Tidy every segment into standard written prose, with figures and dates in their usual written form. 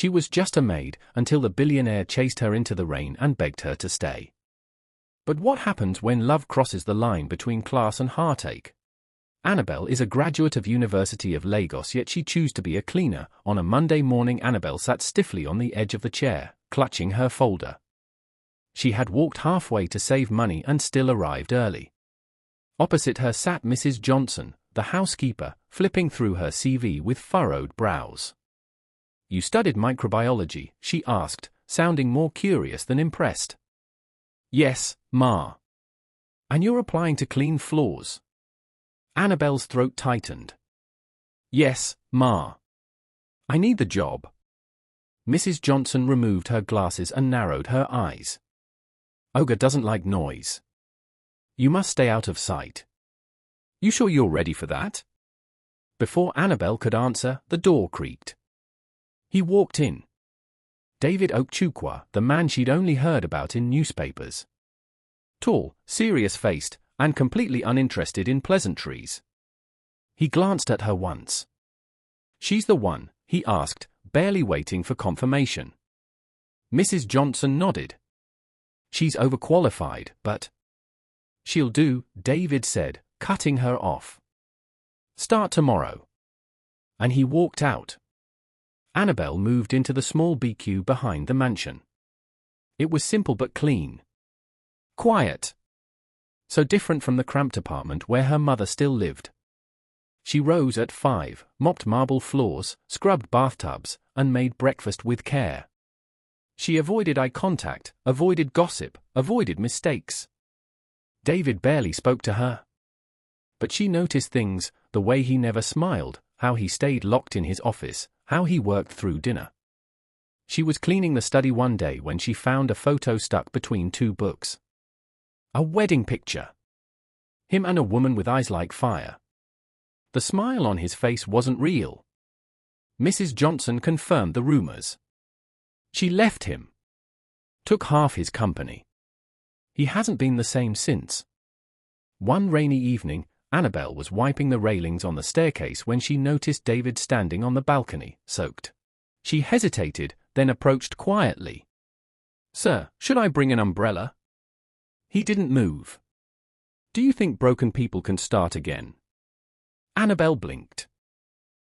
She was just a maid until the billionaire chased her into the rain and begged her to stay. But what happens when love crosses the line between class and heartache? Annabelle is a graduate of University of Lagos, yet she chose to be a cleaner. On a Monday morning, Annabelle sat stiffly on the edge of the chair, clutching her folder. She had walked halfway to save money and still arrived early. Opposite her sat Mrs. Johnson, the housekeeper, flipping through her CV with furrowed brows. "You studied microbiology?" she asked, sounding more curious than impressed. "Yes, Ma." "And you're applying to clean floors?" Annabelle's throat tightened. "Yes, Ma. I need the job." Mrs. Johnson removed her glasses and narrowed her eyes. "Ogre doesn't like noise. You must stay out of sight. You sure you're ready for that?" Before Annabelle could answer, the door creaked. He walked in. David Okchukwu, the man she'd only heard about in newspapers. Tall, serious-faced, and completely uninterested in pleasantries. He glanced at her once. "She's the one?" he asked, barely waiting for confirmation. Mrs. Johnson nodded. "She's overqualified, but—" "She'll do," David said, cutting her off. "Start tomorrow." And he walked out. Annabelle moved into the small BQ behind the mansion. It was simple but clean. Quiet. So different from the cramped apartment where her mother still lived. She rose at 5, mopped marble floors, scrubbed bathtubs, and made breakfast with care. She avoided eye contact, avoided gossip, avoided mistakes. David barely spoke to her. But she noticed things, the way he never smiled, how he stayed locked in his office, how he worked through dinner. She was cleaning the study one day when she found a photo stuck between two books. A wedding picture. Him and a woman with eyes like fire. The smile on his face wasn't real. Mrs. Johnson confirmed the rumors. She left him. Took half his company. He hasn't been the same since. One rainy evening, Annabelle was wiping the railings on the staircase when she noticed David standing on the balcony, soaked. She hesitated, then approached quietly. "Sir, should I bring an umbrella?" He didn't move. "Do you think broken people can start again?" Annabelle blinked.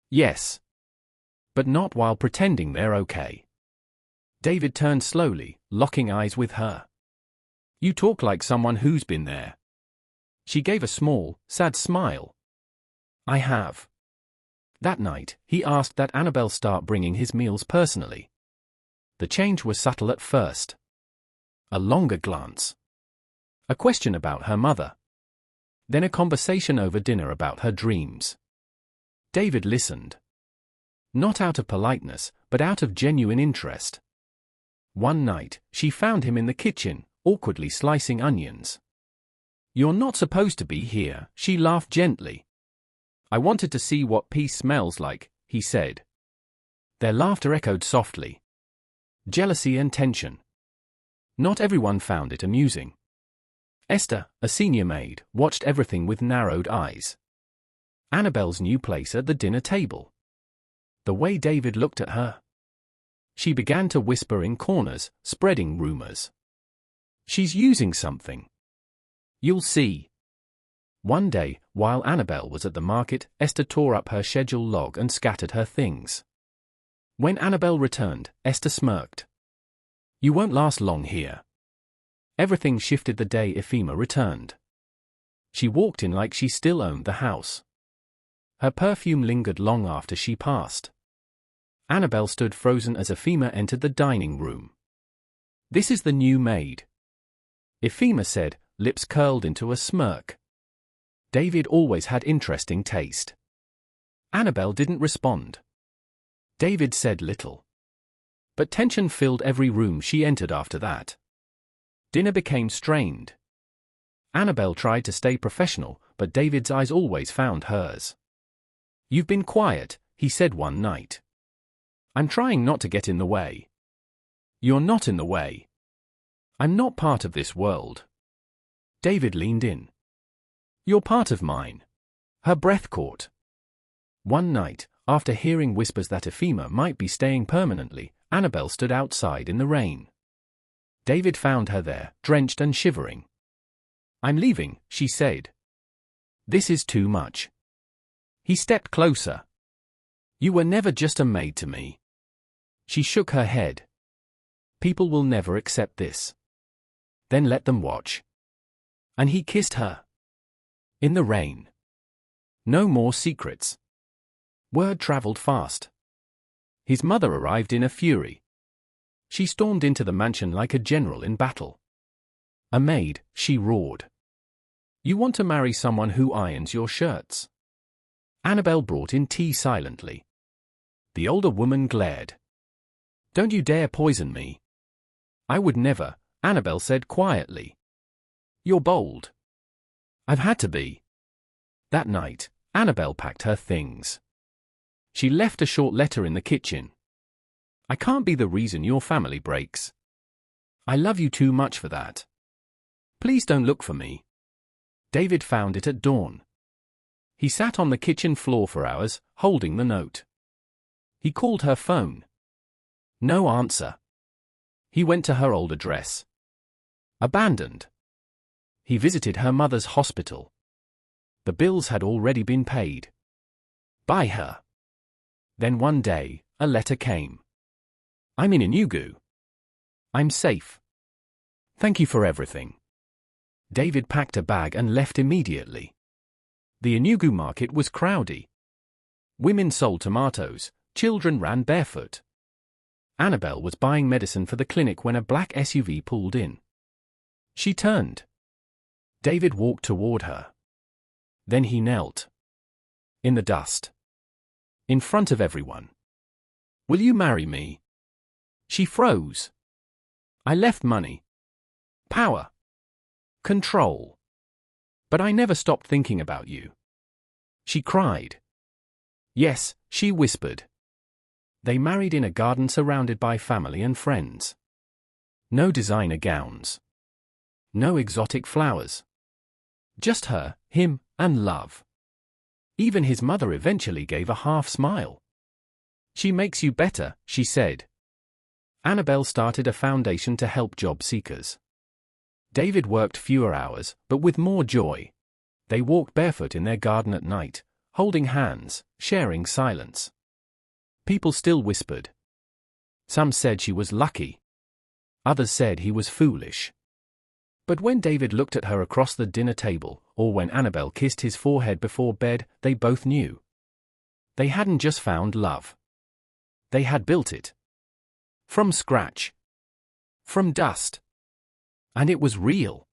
"Yes. But not while pretending they're okay." David turned slowly, locking eyes with her. "You talk like someone who's been there." She gave a small, sad smile. "I have." That night, he asked that Annabelle start bringing his meals personally. The change was subtle at first. A longer glance. A question about her mother. Then a conversation over dinner about her dreams. David listened. Not out of politeness, but out of genuine interest. One night, she found him in the kitchen, awkwardly slicing onions. "You're not supposed to be here," she laughed gently. "I wanted to see what peace smells like," he said. Their laughter echoed softly. Jealousy and tension. Not everyone found it amusing. Esther, a senior maid, watched everything with narrowed eyes. Annabelle's new place at the dinner table. The way David looked at her. She began to whisper in corners, spreading rumors. "She's using something. You'll see." One day, while Annabelle was at the market, Esther tore up her schedule log and scattered her things. When Annabelle returned, Esther smirked. "You won't last long here." Everything shifted the day Ephema returned. She walked in like she still owned the house. Her perfume lingered long after she passed. Annabelle stood frozen as Ephema entered the dining room. "This is the new maid," Ephema said, lips curled into a smirk. David always had interesting taste. Annabelle didn't respond. David said little. But tension filled every room she entered after that. Dinner became strained. Annabelle tried to stay professional, but David's eyes always found hers. "You've been quiet," he said one night. "I'm trying not to get in the way." "You're not in the way. I'm not part of this world." David leaned in. "You're part of mine." Her breath caught. One night, after hearing whispers that Ephema might be staying permanently, Annabel stood outside in the rain. David found her there, drenched and shivering. "I'm leaving," she said. "This is too much." He stepped closer. "You were never just a maid to me." She shook her head. "People will never accept this." "Then let them watch." And he kissed her. In the rain. No more secrets. Word traveled fast. His mother arrived in a fury. She stormed into the mansion like a general in battle. "A maid," she roared. "You want to marry someone who irons your shirts?" Annabel brought in tea silently. The older woman glared. "Don't you dare poison me." "I would never," Annabel said quietly. "You're bold." "I've had to be." That night, Annabel packed her things. She left a short letter in the kitchen. "I can't be the reason your family breaks. I love you too much for that. Please don't look for me." David found it at dawn. He sat on the kitchen floor for hours, holding the note. He called her phone. No answer. He went to her old address. Abandoned. He visited her mother's hospital. The bills had already been paid. By her. Then one day, a letter came. "I'm in Enugu. I'm safe. Thank you for everything." David packed a bag and left immediately. The Enugu market was crowded. Women sold tomatoes, children ran barefoot. Annabel was buying medicine for the clinic when a black SUV pulled in. She turned. David walked toward her. Then he knelt. In the dust. In front of everyone. "Will you marry me?" She froze. "I left money. Power. Control. But I never stopped thinking about you." She cried. "Yes," she whispered. They married in a garden surrounded by family and friends. No designer gowns. No exotic flowers. Just her, him, and love. Even his mother eventually gave a half smile. "She makes you better," she said. Annabel started a foundation to help job seekers. David worked fewer hours, but with more joy. They walked barefoot in their garden at night, holding hands, sharing silence. People still whispered. Some said she was lucky. Others said he was foolish. But when David looked at her across the dinner table, or when Annabel kissed his forehead before bed, they both knew. They hadn't just found love. They had built it. From scratch. From dust. And it was real.